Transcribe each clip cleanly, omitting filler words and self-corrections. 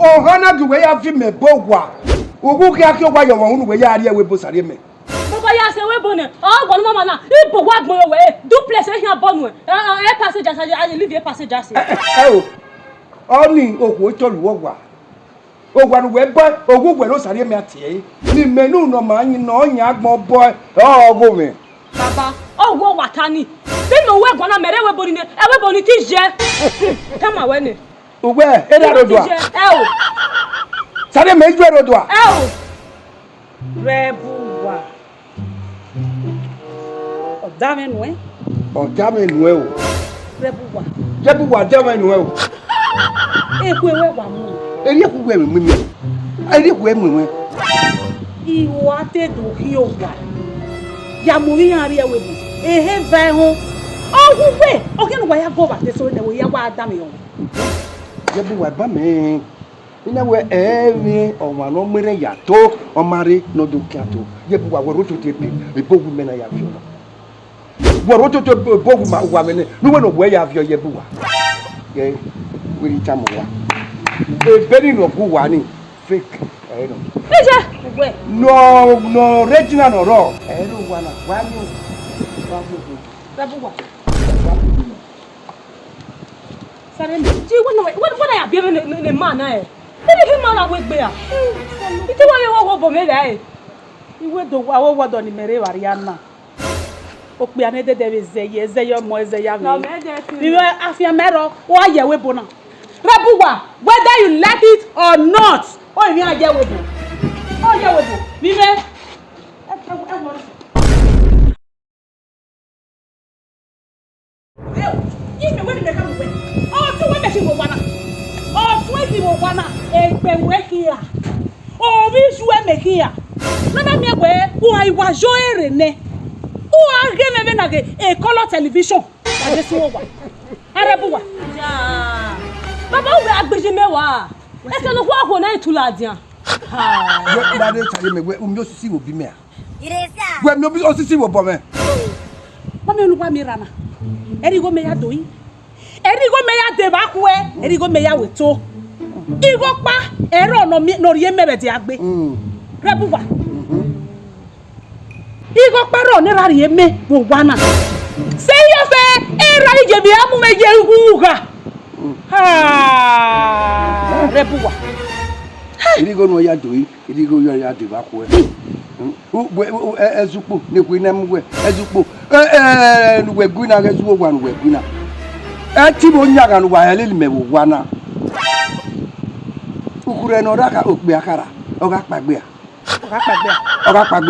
Oh, Hana, the way I feel me, Bogwa. Who can you why you want to wear with Bosarime? Baba, say, we're born. Oh, one mama, if you walk my way, do places here, born. I passengers, I leave your passengers. Oh, only we told Wogwa. Oh, one webber, or who were Sarime at ye. The menu no man, no young boy, oh, woman. Baba, oh, what Watani. Then no way, one American, everybody teach you. Come on, when where? Oh, Sade make you a doa. Oh, Rebuwa. Oh, damn way. Oh, damn well. Rebuwa. Rebuwa, damn well. If we were one, and if we were women, I did women. He wanted to heal one. Yamuri area with me. A head by home. Oh, who way? Okay, why I go back this way? We are damn. Rebuwa, Bammy. Inawe emi omano mere yato omari no dukato yebuwa woroto tepe ebogu mena ya fio woroto to ebogu ma wa mene no we no we ya fio yebuwa ye we tamu wa e beri no ku wa ni fake no eje we no original no raw no wa na wa ni rebuwa sare ni ji what I have given the man na Ele que mala we gbe a. Iti wa ye wo bo me dai. Iwe do wa wo do ni mere wariana. O pe ane de zeye mo zeya mi. Bi afia mero wa ye we bo na. Rebuwa, whether you like it or not. O yin aje we bo. O ye we bo. Bi me. If you want to become away. Oh, so what me go wana. Oh, sweetie, wana egbewe here. Oh, visuwe me here. Nana mi egbe, Owa-Iwinaye erene. O ageme be nage e color television. Ade si wo wa. Arebuwa. Ja. Baba o be agbeje mewa. E ke no kwa ko na itula adian. Ha. We na de tare me we mi osisi wo bi me a. Iresa. We mi osisi wo bo me. Mama enu kwa mi rana. Erigo me ya doyi. Erigo me ya deba kwe, erigo me ya weto. Igo pa ero no rie mebe ti agbe. Rebuwa. Igo pa ro ni rari eme wo wana. Se ye fe era ije bi amu meje huga. Ha! Rebuwa. Erigo no ya doyi, erigo yo ya deba kwe. Ezukpo nekwe na mwe ezukpo we guna ezuwo wan we guna ati bo nyaga no wa hele mewo wana ukure no raka okpe akara oga pagbe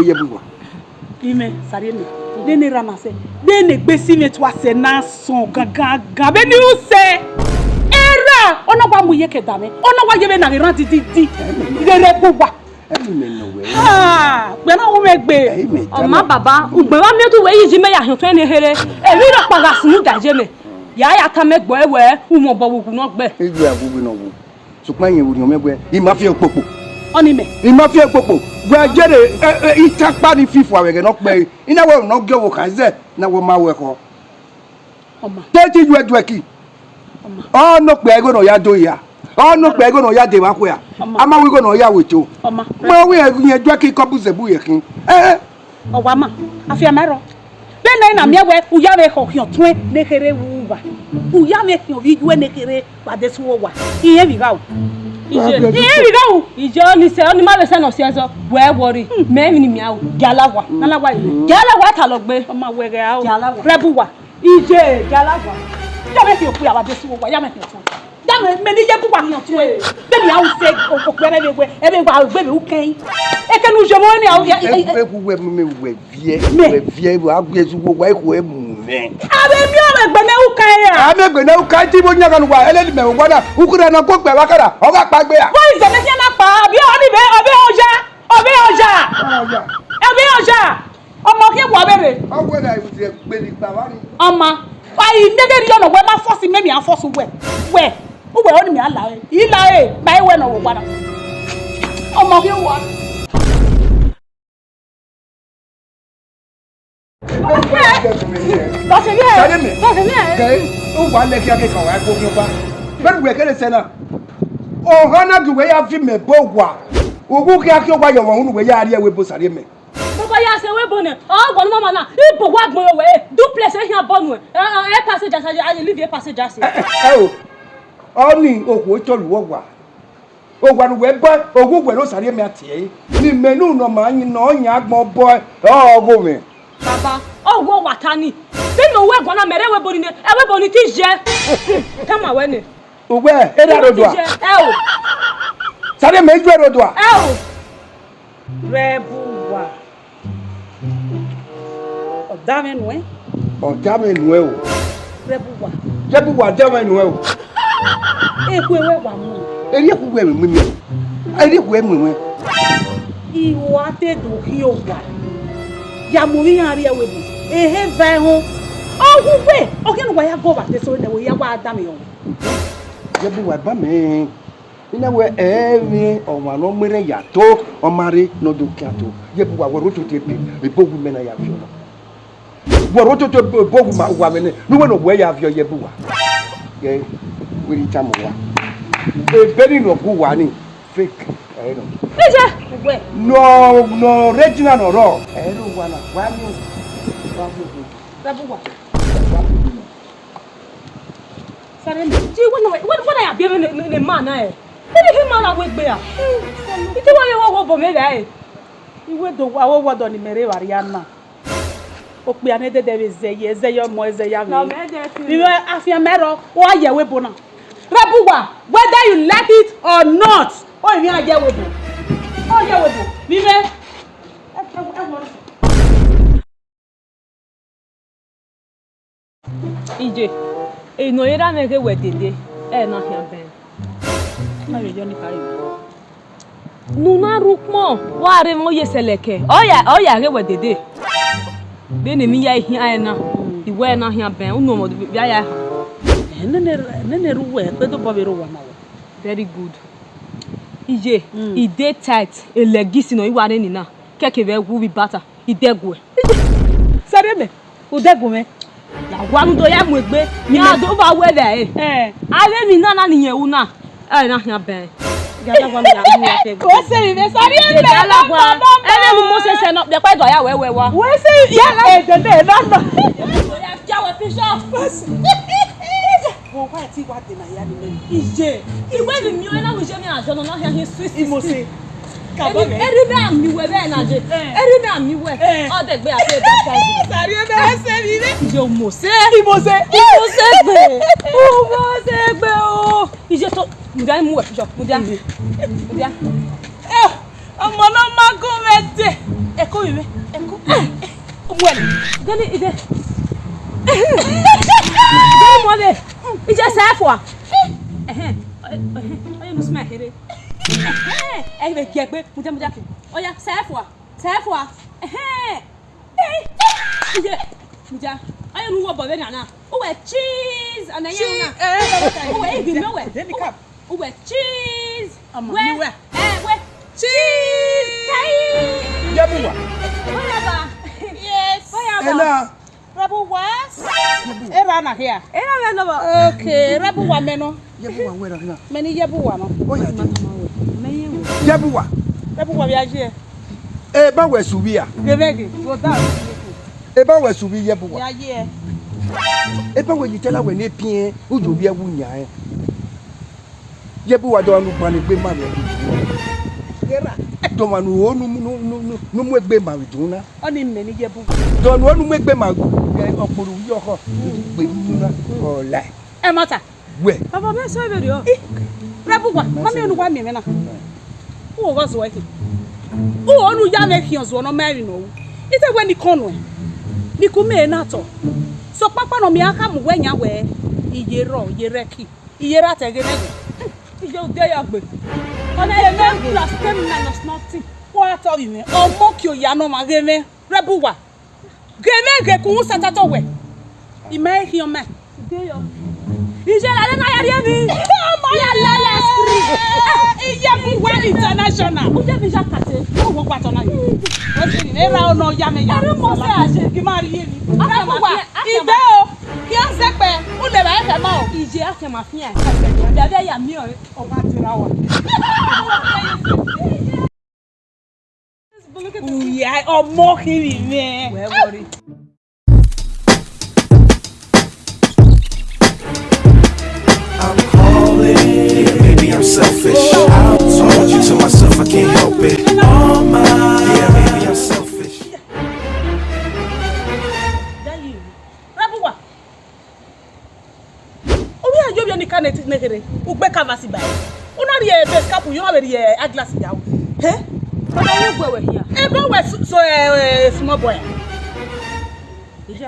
yebuwa ime sare ni deni rana se deni gbesi me to ase na son gangan be ni o se era ona gba mu yeke dame ona wa yebe na ran titi ire buwa gbẹ̀rẹ̀ àwọn ẹgbẹ́ ọmọ bàbá gbẹ̀rẹ̀ àwọn ẹgbẹ́ wẹ̀ yìí jí mẹ́yà hàn tó ẹni here èmi rẹ̀ pàgà sínú dàjẹ́ mi yàá ta mẹ́gbọ́ ẹ̀wẹ̀ ọmọ bọ̀ wùkú náà gbẹ̀. ìjọ àgbègbè náà wò ṣùgbọ́n ìyẹn wò ni ọmọ ẹgbẹ́ ìmọ̀ fi òpòpò. ọ̀nì mẹ́. ìmọ̀ fi òpòpò gbẹ̀jẹ̀rẹ̀ ìtàpá ni fífò àwẹ̀gẹ̀ náà pẹ́ ináwó náà gẹ̀wò kàńzẹ̀ náwó máa wẹ̀ kọ́. tẹ́tí ju ẹ̀dùn ẹ̀kì ọ̀nà pẹ̀ ẹgbẹ́ náà yá dó ìyá ọ̀nà pẹ̀ ẹgbẹ́ náà yá dé wá kó yà amáwígò náà yá wètò mo wí ẹ̀yẹn jọ́ kí kọ́bù zẹ̀bù yẹ kí. ọ̀wá mà àfihàn mẹ́rọ bẹ́ẹ̀ náà nà miẹ́wẹ́ uyáwé ọ̀hìn tún nekere wúwa uyáwé hìn wíwé nekere pàdé tí wọ́n wà ìyẹn bìgá o ìyẹn bìgá o ìjọ oníṣẹ́ onímọ̀lẹ́sẹ̀ náà ṣe é sọ wẹ́ẹ́ wọrí mẹ́rin ni mià o gàláwà náláwà yìí gàláwà tà lọ gbé ọmọ wẹ̀rẹ̀ àwọn rẹ́bùwà ìjẹ́ gàláwà yàmẹ́ hìn òkú yàwá dé sí wọ́n wà yàmẹ́ hìn tún dame me ni je bu wa yan tun e be mi a se o pe e be wa gbe mi u kein e ke nu je mo ni a e ku we me vie wa gbe su wo wa e ko e mu me abe mi o me gbe ne u kein ya a me gbe ne u kan ti bo nyaga nu wa eledi me wo na u kure na ko gbe wa kara o ga pa gbe ya ko ise me ti na pa abi o ni be obe oja ọjà ọmọ kí wà bẹ̀rẹ̀. ọwọ́ ẹ̀dá ìwùjẹ gbẹ̀lì gbàwá ni. ọmọ ayi ndébèrè yọ̀nà wẹ́ má fọ́sí mẹ́mi à fọ́sí wẹ̀ wẹ̀ ọ́ ni mi à là ẹ̀ yìí là ẹ̀ báyìí wẹ̀ nà wò gbàdá ọmọ kí wà. lọ́sẹ̀ yẹ́ lọ́sẹ̀ yẹ́. kẹ́ ó wà lẹ́kí akẹ́kọ̀ọ́ wa kó kí n pa bẹ́ẹ̀ ni wẹ̀ kẹ́lẹ́ sẹ́nà ọ̀hán náà dùwẹ̀ yà fi mẹ́ bó wà ògùn kí akẹ́ wà yọ̀ wọ̀n wẹ̀ yà á rí ẹ̀wẹ̀ bó sàrẹ́ mẹ́. baba ya se we bone o gbonu mama na ibo wa gbon we duplex e yan bonu e passage as I leave e passage as o ni oku to luwo wa o gwa nu we bo ogun gwe lo sare mi ati ni menu no ma yin no yan agbon boy o go mi baba o wo watani bi no we gbon na mere we boni ne e we boni ti je kama we ni o gbe e da rodo a sare me ju rodo a Rebu wa ọ̀dá mẹ́nu ẹ́. ọ̀dá mẹ́nu ẹ́ o. Rebu wa. Rebu wa ọ̀dá mẹ́nu ẹ́ o. Eku ewé wà mú. Eri eku wẹ̀ mí mi. Eri eku ẹ̀ mú mi. Ìwọ àtẹ̀dùn kí o wà. Yàmùrí yàn rí ẹwẹ́ bù. Ehe va ẹ̀hún. Ọ̀hún wẹ̀. Ọ̀kẹ́ni wà yà gọ́ wà tẹ̀sọ̀ ní ẹ̀wọ̀ yà wà dá mi ọ̀hún. Rebu wa bá mi. Ina we emi ọ̀wà lọ mẹ́rẹ̀ yàtọ̀ ọmọdé n'ọdún kíátó. Rebu wa wọ̀rọ̀ tó tẹ̀ pé ìbòwú mẹ́na yà fi ọ̀nà. Wọ̀rọ̀ tó tẹ̀ ìbòwú ma wà mẹ́nẹ̀ níwọ̀n náà wẹ̀ yà fi ọ̀yẹ́ bù wa. Yẹ wíri tá mo wa. Ebéni nọ kú wa ni fake ẹ̀ nọ. Níjẹ́ gbogbo ẹ̀. Nọ original nọ rọ. Ẹ̀ ló wà náà wà ní Rebu wa. Sáré mi. ji wona ya bia ne man na e ni ki man na we gbe a iti wa ye wo bo me ga e Iwe do wa wo wodo ni mere wari ya na. O pe ane de be zeye mo ya na mi. me de ti Iwe afia mero o ayewe bo na. Rebu wa whether you like it or not. O ri ayewe bo. O ayewe bo. Iwe ije e no ira me ke we dede e na hia ben ma be jo ni kai. nu na rukmo wa re mo ye seleke o ya ke we dede be ne mi ya hia e na iwe na hia ben unu mo bia ya ha Nene ruwe pe do bo be ro wa ma wo. very good ije e dey tight elegisi no iwa re ni na keke be wu bi bata idegwe Sáré me. O degun me. la wa nu do ya mu egbe ya do ba we there ale mi na ni yen wu na e na hia ben Gada wa mi ya mu ya fe. Ko se mi me sáré me. la gwa ele mu mo se no de pa do ya we wa We se ya e de na na. ya ja we fisho Wo wa ti wa de na ya ni me. ije iwe mi mi o na wo je mi ajo no na hia hin sweet Imose. Ka bo me. eri be am mi we be na je eri be am mi we o de gbe ate baptize Sáré me se mi me. ije mo se Imose. gbe o ije to mudia mu we fisho mudia Ọmọ na ma go mete. Eko mi me. Eko. Omu ele. gani ide mo de ije safo oye no smell here e be je pe mudia ki oya safo ije mudia oye nu wo bo be na o we cheese and then you na o we ibi me we o we cheese we cheese kai Rebu wa. oya ba Yes. Ena. Rebu wa. Era na here. era me no ba Okay, rebu wa me no. Rebu wa wera na. Me ni yebu wa no. O ya di. meyen Rebu wa. Rebu wa bi aje. E ba we subi a. Gebegi. Go down. E ba we subi rebu wa. Ya ye. E ba we yitela we ne pie ujo bi awu nya e. Rebu wa do anu pa ni gbe ma le. Gera. Do ma nu onu nu mu egbe ma dun na. Oni me ni yebu. Do nu onu mu egbe ma oporo wi oko gbe nu na. O la. E mata. We. baba me so be dio Rebu wa. Mami onu wa me me na. Wo go so eke. O onu ya me fian so no mari no. Ite we ni kono e. Ni ku me na to. So papa no me aka mu we nya we. Iye ro, iye reki. Iye ra te gere. ije o de ya gbe ona e me plus 10 minus nothing What are you? Oh, mock you, Yano, my game, Rebuwa. Game, Gekun, Satato way. He may hear me. Is it well international. Who did you cut it? Oh, what on you? What's in there? No, Yammy. I don't want to marry. Can't say, who never had a mouth. Is you after my fear? That I am near about an hour. Yeah, or mocking me. Where were it? Maybe I'm selfish. I want you to myself, I can't help it. Oh my, yeah, maybe I'm selfish. Rabuwa. Oh, yeah, you're the kind of nigger who back a vassy by. Una the best couple, you have a glass down. Eh? But I go here. Eh, but we're so small boy.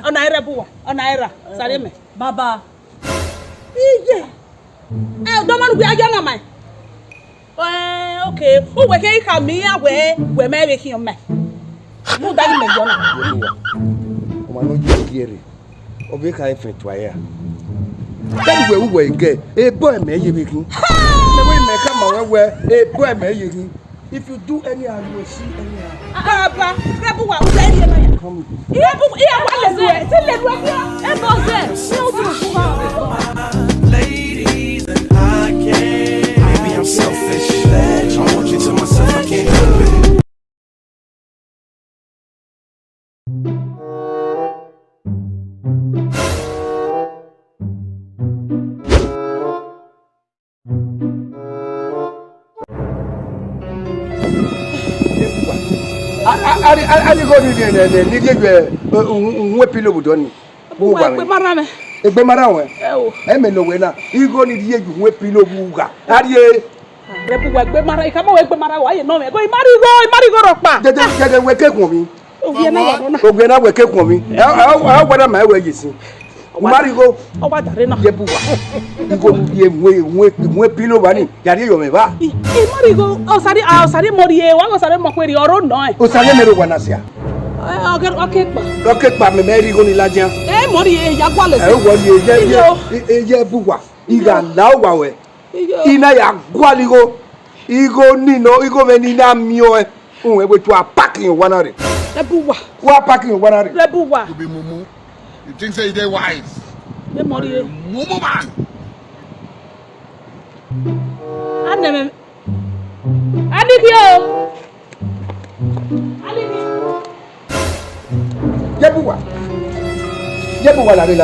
On Ira Bua, on Ira, Sareme. Baba. Yeah. Don't want to be a young man. Okay. Who will take me away? We're marrying him. Who doesn't make you? One of you, Obeka, if it were. That way, we will get a boy, may you be king. The way may come away, a boy, may you king. If you do any, I will see any. Papa, Rabuwa, who's any? Come. Ladies, and I can't. Maybe I'm selfish. I want you to myself, I can't help it. I go to the pillow done. Egbemara eme no we na igo ni die ju we pillow buga adie Rebuwa egbemara ikama we egbemara wa ye no me go imari go ropa dede we kekun mi owie na wa na ogbe na we kekun mi e gbada ma we yisi imari go o wa dare na yebuwa igo ni we pillow bani yari yo me ba imari go o sari mori e wa go sari mo kweri oro no e o sari me ro wa na sia okay pa me meri go ni lajan mori e ya gwale e wo ni ye buwa iga la wa we ina ya gwali go igo nino igo me ni na mio e un e to parking one re Rebuwa wa parking one re Rebuwa you be mumu you think say you dey wise mori e mumu man aneme adigio Yebuwa la re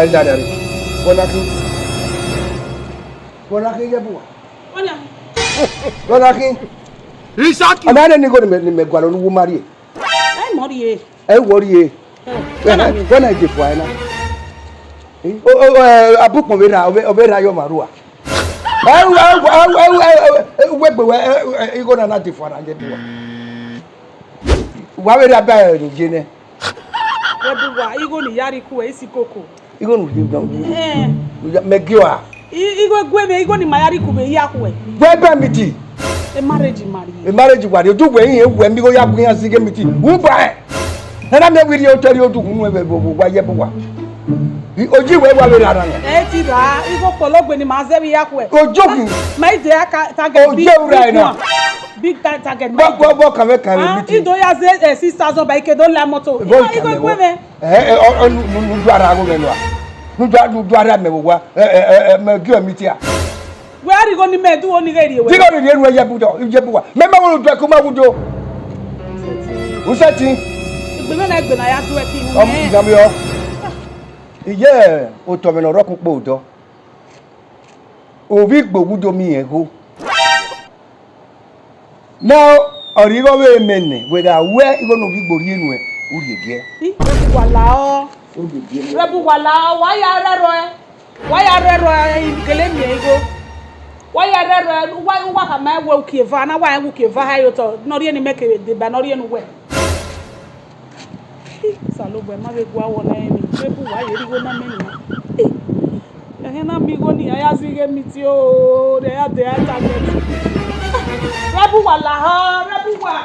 Bonaki yebuwa Bonaki Isaki amane ni go ni me gwalo nu mari ai mori e wori e bona je fo ana abukun we ra yo marua we gbe we igo na je fo ana je biwa wa we ra ba ni je ne Rebuwa igo ni yari ku e isi koko igo nu je don megiwa igo gweme igo ni mayari ku be yakwe gwebe miti e marriage wari oju gwe yin ewu mi go ya gun yan sige miti wu ba e na me wiri o tori oju gun e bo wa ye bo wa oju we wa we ara yan ti ra igo pologbe ni ma se bi yakwe oju gun mai de aka target big big target bo kan me miti ido ya se 6000 ba ike do la moto igo gweme nu du ara go me no a nu du ara me wo wa me gi o miti a where go ni me du oni re ri we digo ni enu ye buwa me ma wo du ko ma wudo usati egbe na ya du e ti o mi jam yo iye o to me no ro kun po odo obi gbowudo mi ego now origo we mene we da we igo no bi gbori enu e uri ege wala o Rebuwa la wa ya rero kele mi ego wa ya rero wa ha ma we ukieva na wa ukieva ha yo to no rie ni make de ba no rie nu we salogbe ma be gwa wo na ni Rebuwa ye rigo na meni na na mi go ni aya sige mi ti o de ya target Rebuwa la ha Rebuwa